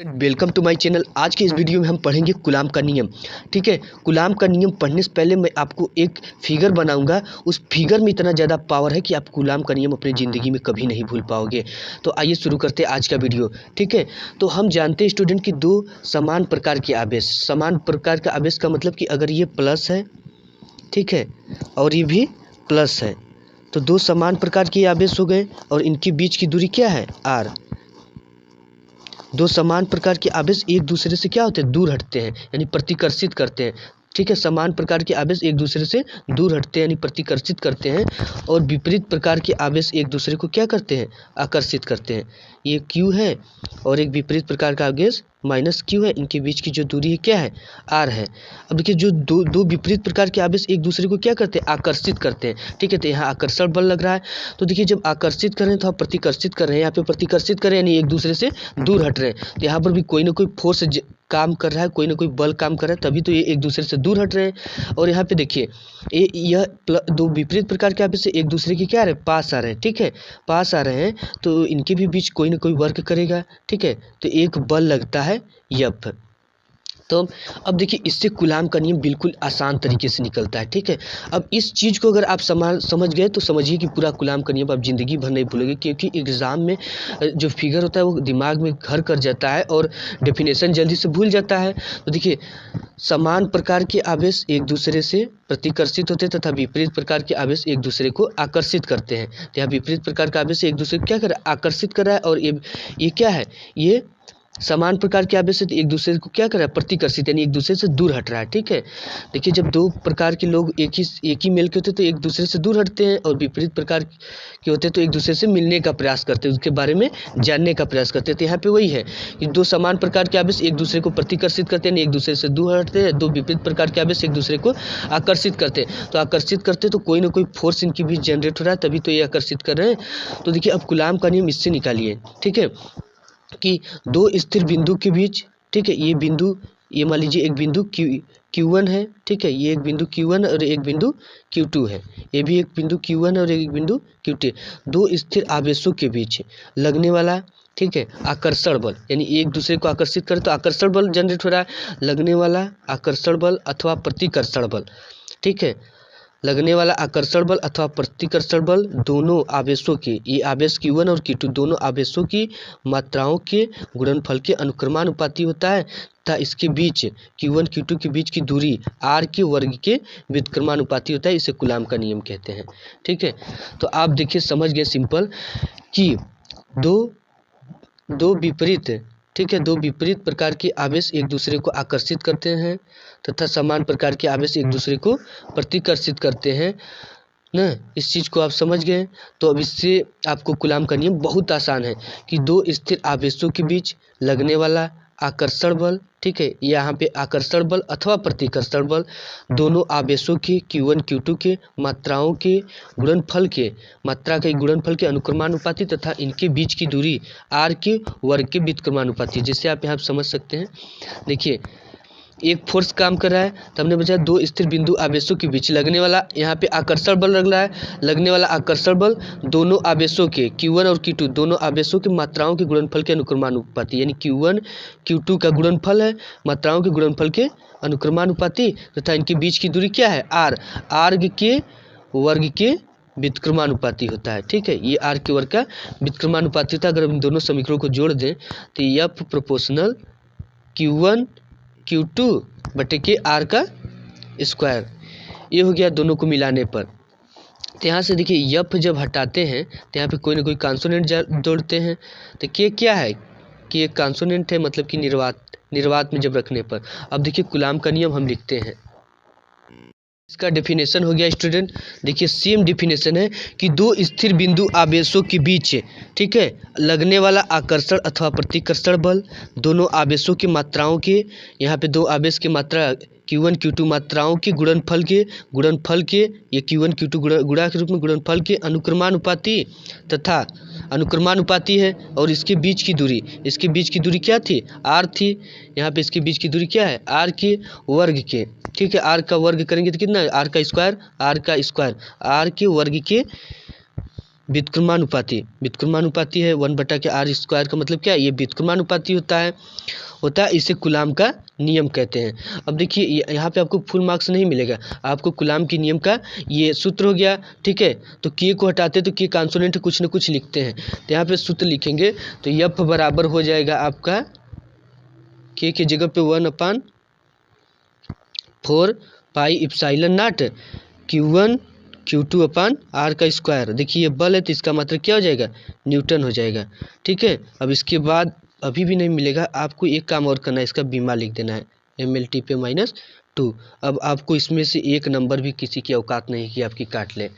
Welcome to my channel. आज के इस वीडियो में हम पढ़ेंगे कूलाम का नियम। ठीक है, कूलाम का नियम पढ़ने से पहले मैं आपको एक फिगर बनाऊंगा। उस फिगर में इतना ज़्यादा पावर है कि आप कूलाम का नियम अपनी ज़िंदगी में कभी नहीं भूल पाओगे। तो आइए शुरू करते हैं आज का वीडियो। ठीक है, तो हम जानते हैं स्टूडेंट कि दो समान प्रकार के आवेश, समान प्रकार का आवेश का मतलब कि अगर ये प्लस है, ठीक है, और ये भी प्लस है, तो दो समान प्रकार के आवेश हो गए और इनके बीच की दूरी क्या है, आर। दो समान प्रकार के आवेश एक दूसरे से क्या होते हैं, दूर हटते हैं, यानी प्रतिकर्षित करते हैं। ठीक है, समान प्रकार के आवेश एक दूसरे से दूर हटते हैं यानी प्रतिकर्षित करते हैं, और विपरीत प्रकार के आवेश एक दूसरे को क्या करते हैं, आकर्षित करते हैं। ये Q है और एक विपरीत प्रकार का आवेश माइनस Q है, इनके बीच की जो दूरी है क्या है, R है। अब देखिए, जो दो विपरीत प्रकार के आवेश एक दूसरे को क्या करते हैं, आकर्षित करते हैं। ठीक है, तो यहाँ आकर्षण बल लग रहा है। तो देखिए, जब आकर्षित कर रहे हैं तो आप प्रतिकर्षित कर रहे हैं, यहाँ पे प्रतिकर्षित कर रहे हैं यानी एक दूसरे से दूर हट रहे हैं। तो यहाँ पर भी कोई ना कोई फोर्स काम कर रहा है, कोई ना कोई बल काम कर रहा है, तभी तो ये एक दूसरे से दूर हट रहे हैं। और यहाँ पे देखिए, यह दो विपरीत प्रकार के आवेश से एक दूसरे के क्या आ रहे हैं, पास आ रहे हैं। ठीक है, पास आ रहे हैं, तो इनके भी बीच कोई ना कोई वर्क करेगा। ठीक है, तो एक बल लगता है F। तो अब देखिए, इससे कूलाम का नियम बिल्कुल आसान तरीके से निकलता है। ठीक है, अब इस चीज़ को अगर आप समझ गए तो समझिए कि पूरा कूलाम का नियम आप ज़िंदगी भर नहीं भूलोगे, क्योंकि एग्ज़ाम में जो फिगर होता है वो दिमाग में घर कर जाता है और डेफिनेशन जल्दी से भूल जाता है। तो देखिए, समान प्रकार के आवेश एक दूसरे से प्रतिकर्षित होते हैं तथा विपरीत प्रकार के आवेश एक दूसरे को आकर्षित करते हैं। तो यहाँ विपरीत प्रकार का आवेश एक दूसरे को क्या कर रहा है, आकर्षित कर रहा है, और ये क्या है, ये समान प्रकार के आवेश से एक दूसरे को क्या कर रहा है, प्रतिकर्षित, यानी एक दूसरे से दूर हट रहा है। ठीक है, देखिए, जब दो प्रकार के लोग एक ही मेल के होते हैं तो एक दूसरे से दूर हटते हैं, और विपरीत प्रकार के होते हैं तो एक दूसरे से मिलने का प्रयास करते हैं, उसके बारे में जानने का प्रयास करते हैं। तो यहाँ पे वही है कि दो समान प्रकार के आवेश एक दूसरे को प्रतिकर्षित करते हैं, एक दूसरे से दूर हटते हैं। दो विपरीत प्रकार के आवेश एक दूसरे को आकर्षित करते हैं, तो आकर्षित करते तो कोई ना कोई फोर्स इनके बीच जनरेट हो रहा है, तभी तो ये आकर्षित कर रहे हैं। तो देखिए, अब कूलाम का नियम इससे निकालिए। ठीक है, कि दो स्थिर बिंदु के बीच, ठीक है, ये बिंदु, ये मान लीजिए एक बिंदु Q1 है। ठीक है, ये एक बिंदु Q1 और एक बिंदु Q2 है, ये भी एक बिंदु Q1 और एक बिंदु Q2। दो स्थिर आवेशों के बीच लगने वाला, ठीक है, आकर्षण बल, यानी एक दूसरे को आकर्षित करे तो आकर्षण बल जनरेट हो रहा है, लगने वाला आकर्षण बल अथवा प्रतिकर्षण बल। ठीक है, लगने वाला आकर्षण बल अथवा प्रतिकर्षण बल दोनों आवेशों के, ये आवेश Q1 और Q2 दोनों आवेशों की मात्राओं के गुणनफल के अनुक्रमानुपाती होता है तथा इसके बीच Q1 Q2 के बीच की दूरी R के वर्ग के व्युत्क्रमानुपाती होता है। इसे कूलाम का नियम कहते हैं। ठीक है, तो आप देखिए, समझ गए सिंपल कि दो विपरीत, ठीक है, दो विपरीत प्रकार के आवेश एक दूसरे को आकर्षित करते हैं तथा समान प्रकार के आवेश एक दूसरे को प्रतिकर्षित करते हैं ना। इस चीज़ को आप समझ गए। तो अब इससे आपको कूलाम का नियम बहुत आसान है कि दो स्थिर आवेशों के बीच लगने वाला आकर्षण बल, ठीक है, यहाँ पे आकर्षण बल अथवा प्रतिकर्षण बल दोनों आवेशों के Q1 Q2 के मात्राओं के गुणनफल के, मात्रा के गुणनफल के अनुक्रमानुपाती तथा इनके बीच की दूरी R के वर्ग के व्युत्क्रमानुपाती। जैसे आप यहाँ समझ सकते हैं, देखिए, एक फोर्स काम कर रहा है, तो हमने बचा दो स्थिर बिंदु आवेशों के बीच लगने वाला, यहाँ पे आकर्षण बल लग रहा है, लगने वाला आकर्षण बल दोनों आवेशों के Q1 और Q2 दोनों आवेशों की मात्राओं के गुणनफल के अनुक्रमानुपाती, यानी Q1 Q2 का गुणनफल है, मात्राओं के गुणनफल के अनुक्रमानुपाती तथा इनके बीच की दूरी क्या है, R के वर्ग के व्युत्क्रमानुपाती होता है। ठीक है, ये R के वर्ग का व्युत्क्रमानुपाती होता है। अगर हम दोनों समीकरणों को जोड़ दें तो F प्रोपोर्शनल Q1 Q2 बटे के R का स्क्वायर, ये हो गया दोनों को मिलाने पर। तो यहाँ से देखिए, F जब हटाते हैं तो यहाँ पे कोई ना कोई कॉन्सोनेंट जोड़ते हैं, तो के क्या है कि एक कॉन्सोनेंट है, मतलब कि निर्वात में जब रखने पर। अब देखिए, कूलाम का नियम हम लिखते हैं, इसका डेफिनेशन हो गया स्टूडेंट। देखिए, सेम डेफिनेशन है कि दो स्थिर बिंदु आवेशों के बीच, ठीक है, लगने वाला आकर्षण अथवा प्रतिकर्षण बल दोनों आवेशों की मात्राओं के, यहाँ पे दो आवेश की मात्रा Q1 Q2 मात्राओं के गुणनफल के ये Q1 Q2 गुणा के रूप में गुणनफल के अनुक्रमानुपाती तथा अनुक्रमानुपाती है, और इसके बीच की दूरी क्या थी, R थी। यहाँ पे इसके बीच की दूरी क्या है, R के वर्ग के, ठीक है, R का वर्ग करेंगे तो कितना है, R का स्क्वायर, R के वर्ग के व्युत्क्रमानुपाती है। 1/r² का मतलब क्या है, ये व्युत्क्रमानुपाती होता है इसे कूलाम का नियम कहते हैं। अब देखिए यहाँ पे आपको फुल मार्क्स नहीं मिलेगा, आपको कूलाम के नियम का ये सूत्र हो गया, ठीक है। तो के को हटाते तो के कॉन्सोनेंट कुछ न कुछ लिखते हैं, तो यहाँ पे सूत्र लिखेंगे तो F बराबर हो जाएगा आपका के की जगह पे 1/4 पाई इप्सिलॉन नॉट Q1 Q2/r²। देखिए ये बल है तो इसका मतलब क्या हो जाएगा, न्यूटन हो जाएगा, ठीक है। अब इसके बाद अभी भी नहीं मिलेगा, आपको एक काम और करना है, इसका बीमा लिख देना है MLT पे -2। अब आपको इसमें से एक नंबर भी किसी की औकात नहीं कि आपकी काट ले।